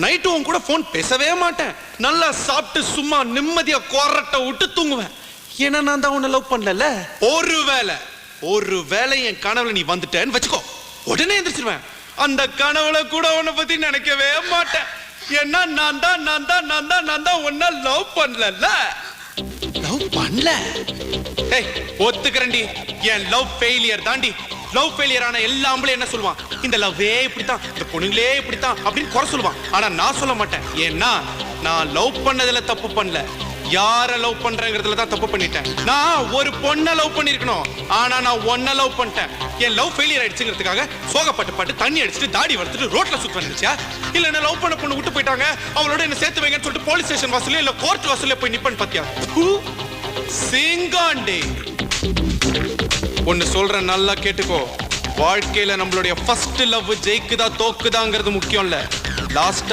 Night உன் கூட phone பேசவே மாட்டேன். நல்லா சாப்பிட்டு சும்மா நிம்மதியா கொரட்டை விட்டு தூங்குவேன். ஏன்னா நான் தான் உன்னை லவ் பண்ணல. ஒருவேளை என் கனவுல நீ வந்துட்டேன்னு வச்சுக்கோ, உடனே எந்திரிச்சிருவேன். அந்த கனவுல கூட உன்னை பத்தி நினைக்கவே மாட்டேன். ஏன்னா நான் தான் உன்னை லவ் பண்ணல. லவ் பண்ணல ஒத்துக்கிறேன்டி. என் லவ் ஃபெயிலியர் தாண்டி. லவ் ஃபெயிலியர் ஆன எல்லா ஆம்பளையும் என்ன சொல்லுவான், இந்த லவ்வே இப்படித்தான், இந்த பொண்ணுங்களே இப்படித்தான் அப்படின்னு குறை சொல்லுவான். ஆனா நான் சொல்ல மாட்டேன். ஏன்னா நான் லவ் பண்ணதுல தப்பு பண்ணல, யார லவ் பண்றேங்கிறதுல தான் தப்பு பண்ணிட்டேன். நான் ஒரு பொண்ணை லவ் பண்ணிருக்கணும், ஆனா நான் ஒன்ன லவ் பண்ணிட்டேன். என் லவ் ஃபெயிலியர் ஆயிடுச்சுங்கிறதுக்காக சோகப்பட்டு தண்ணி அடிச்சுட்டு தாடி வளர்த்துட்டு ரோட்ல சுத்த வந்துச்சா? இல்ல என்ன லவ் பண்ண பொண்ணு விட்டு போயிட்டாங்க, அவளோட என்ன சேர்த்து வைங்கன்னு சொல்லிட்டு போலீஸ் ஸ்டேஷன் வாசல்ல இல்ல கோர்ட் வாசல்ல போய் நிப்பன் பாத்தியா? சிங்காண்டே. ஒன்னு சொல்றேன், நல்லா கேட்டுக்கோ. வாழ்க்கையில நம்மளுடைய ஃபர்ஸ்ட் லவ் ஜெயிக்குதா தோக்குதாங்கிறது முக்கியம் இல்ல, லாஸ்ட்